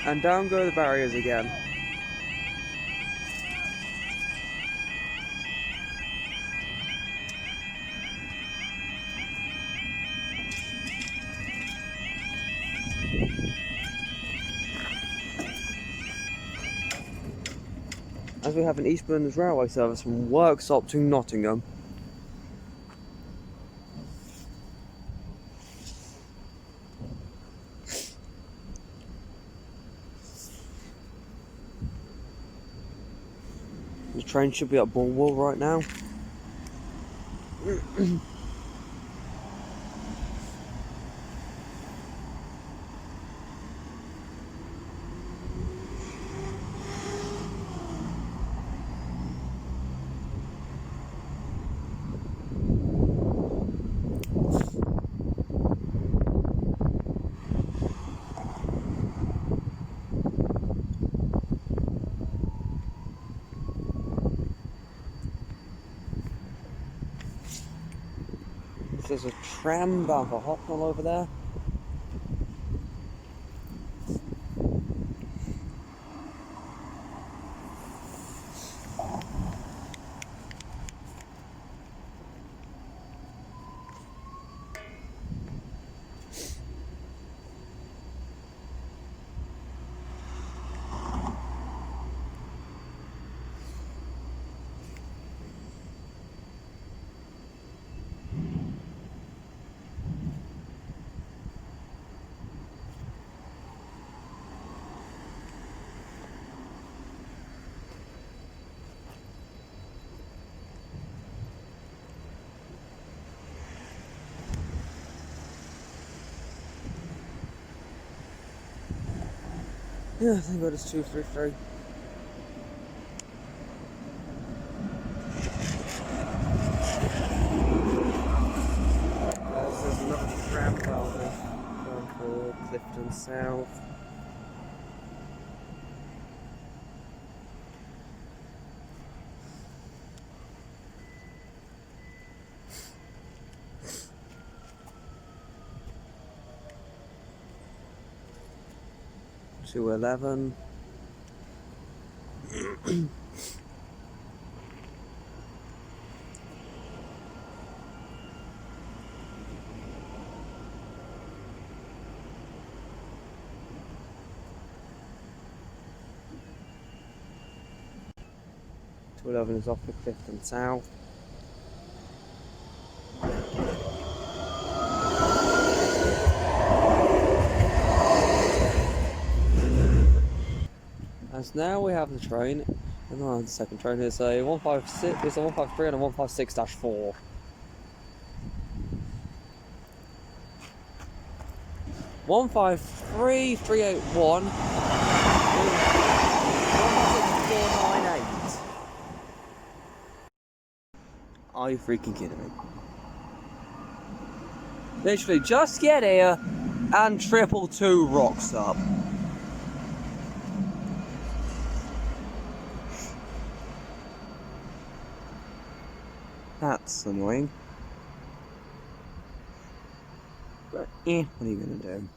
And down go the barriers again. As we have an East Midlands Railway service from Worksop to Nottingham. The train should be at Bulwell right now. There's a tram bound for Hocknell over there. Yeah, thank God it's 233. There's another tram bound down for Clifton South. To 11. To 11 is off for Clifton South. As now we have the train, and the second train is a 156, it's a 153 and a 156-4. One 153-381. 156-498. Are you freaking kidding me? Literally just get here and 222 rocks up. That's annoying. But what are you gonna do?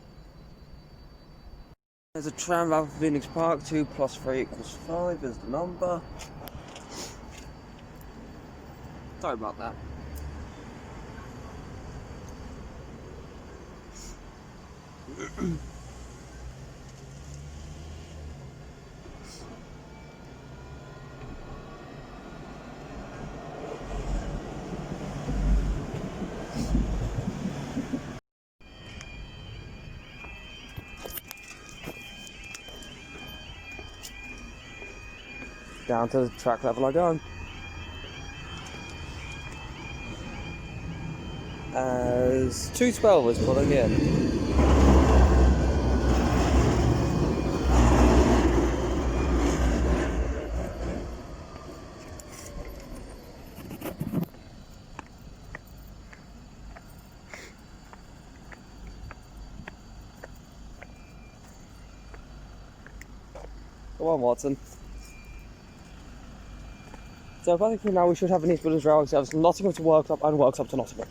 There's a tram out of Phoenix Park, 2 + 3 = 5 is the number. Sorry about that. Down to the track level I go. As 212 is pulling in. Come on, Watson. So basically now we should have an East Midlands Railway service from Nottingham to Worksop and Worksop to Nottingham.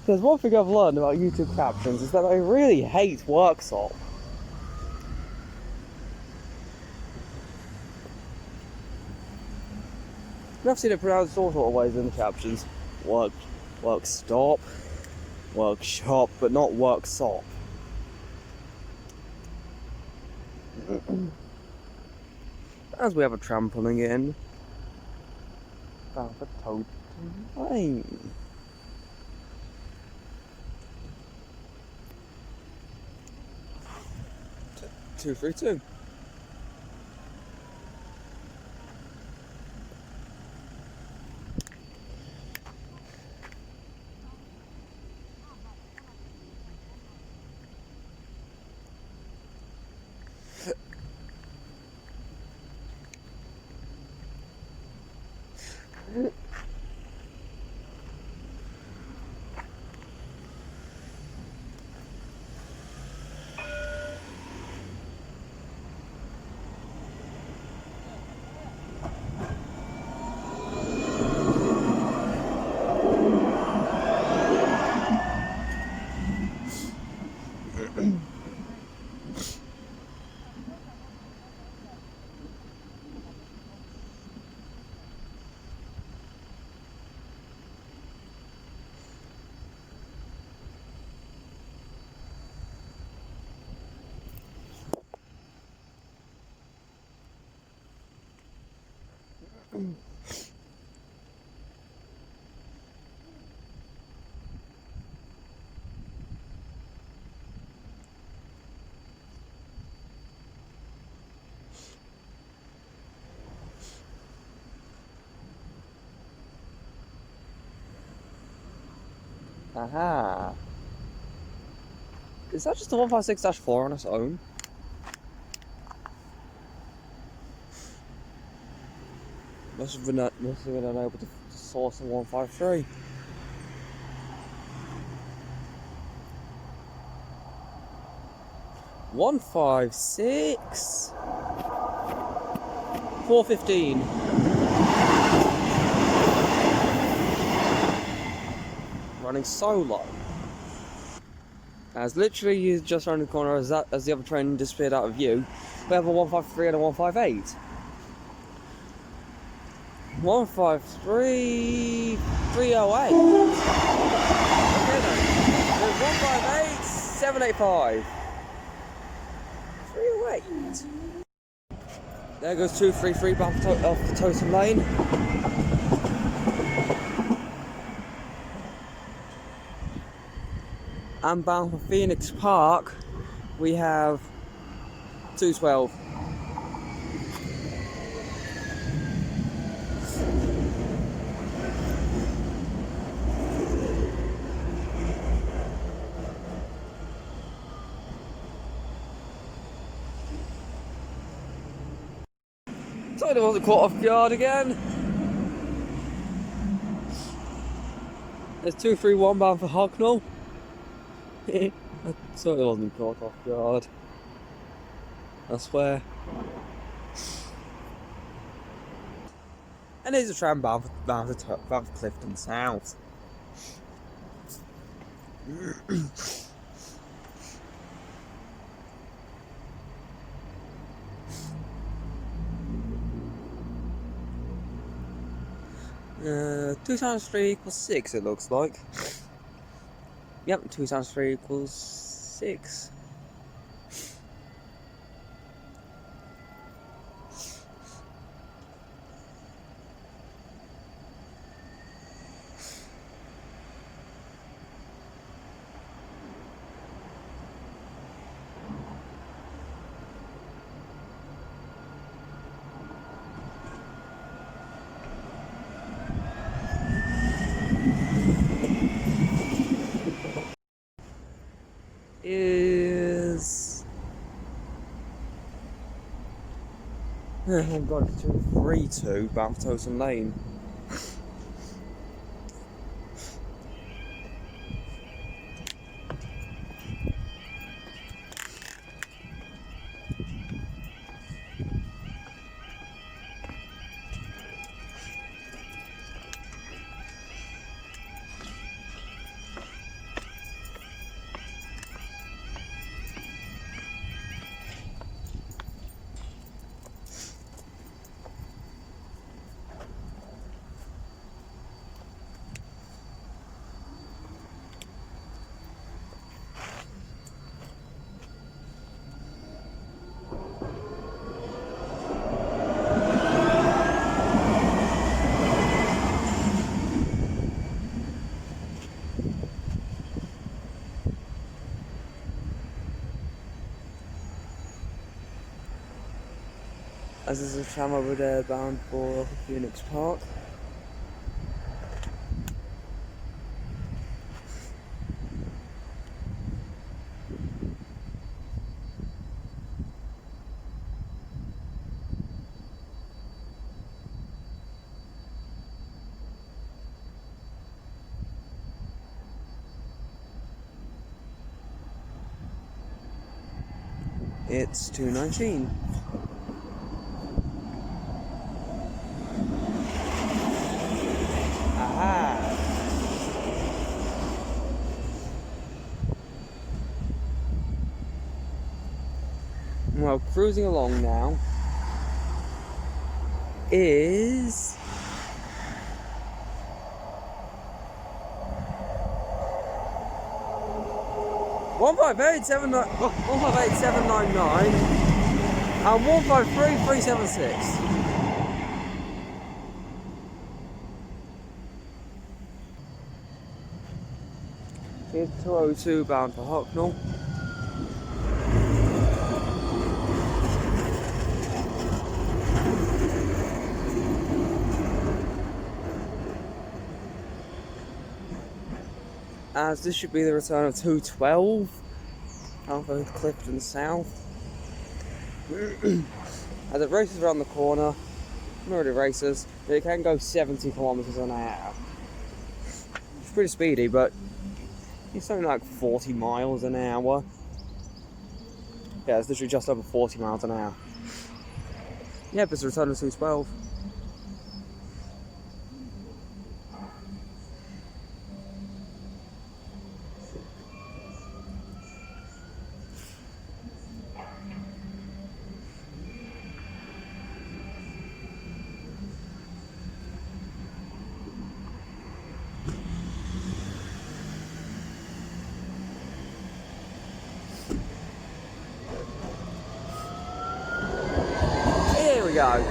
There's one thing I've learned about YouTube captions is that I really hate workshop. I've seen it pronounced all sort of ways in the captions. Work stop, workshop, but not workshop. As we have a tram pulling in, bound for Totem Lane. 232. Aha. Is that just the 156-4 on its own? Must have been unable to source a 153. One 156 415. Running solo. As literally you just around the corner as the other train disappeared out of view, we have a 153 and a 158. 153 308. Okay then. There's 158 785. 308. There goes 233 back off the Totem Lane. And bound for Phoenix Park, we have 212. Sorry, I wasn't caught off guard again. There's 231 bound for Hucknall. I certainly wasn't caught off guard. I swear. And there's a tram bound for Clifton South. Two times 3 equals 6, it looks like. Yep, 2 times 3 equals 6. Is oh god, 232 bound for Totem Lane. As there's a tram over there bound for Phoenix Park. It's 2:19. Aha! Well, cruising along now is 158,799 and 153,376. Here's 202 bound for Hucknall. As this should be the return of 212 bound for Clifton South. As it races around the corner, not really races, but it can go 70 kilometers an hour. It's pretty speedy, but it's something like 40 miles an hour. Yeah, it's literally just over 40 miles an hour. Yep, it's a return of 212. Here we go.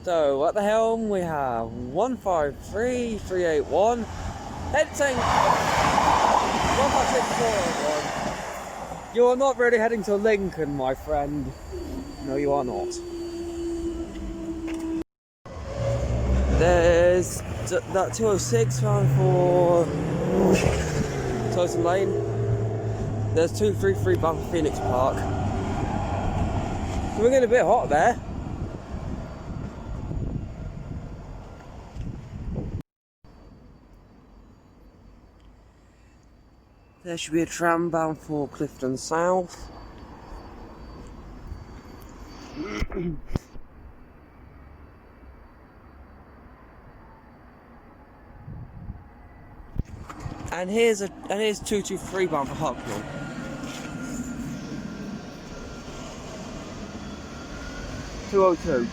So at the helm we have 153,381, heading 156,401. You are not really heading to Lincoln, my friend. No, you are not. There's that 206 round for Totem Lane. There's 233 bound for Phoenix Park. We're getting a bit hot there. There should be a tram bound for Clifton South. And here's 223 bound for Hucknall. .202.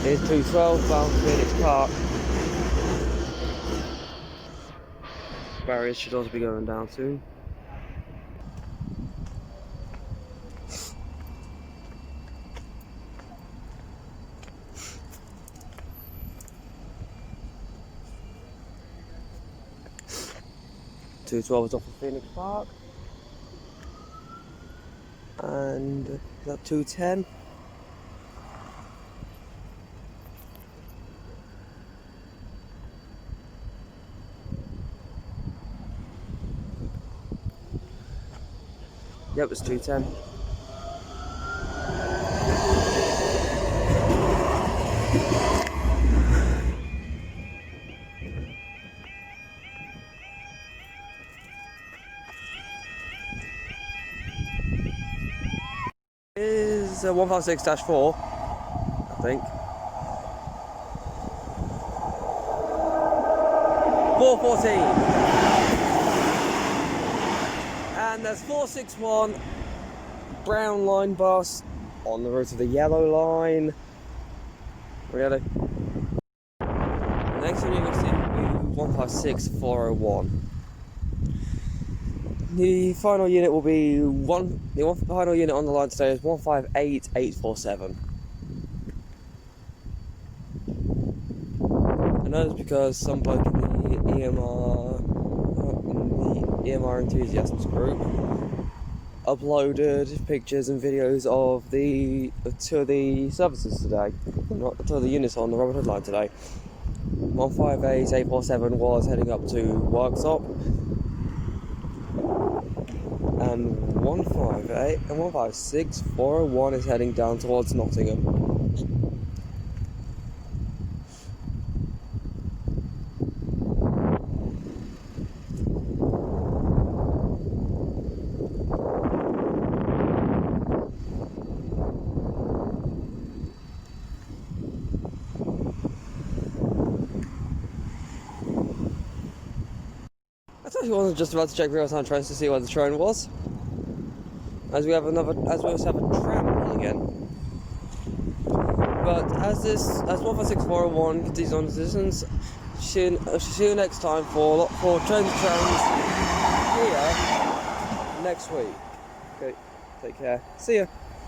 Here's 212 bound for Phoenix Park. Barriers should also be going down soon. .212 is off of Phoenix Park. And is that 210? Yep, it's 210. Is 156-4, I think. 414. And there's 461 brown line bus on the route of the yellow line. Really? Next one you're going to see will be 156-401. The final unit will be the final unit on the line today is 158847. I know it's because some bloke in the EMR enthusiasts group uploaded pictures and videos of the services today, to the units on the Robert Hood line today. 158847 was heading up to Worksop, and 156401 is heading down towards Nottingham. I thought he wasn't just about to check real-time trains to see where the train was, as we also have a tram call again. But as 156401 continues on its distance, see you next time for trains and trams here next week. Okay, take care. See ya.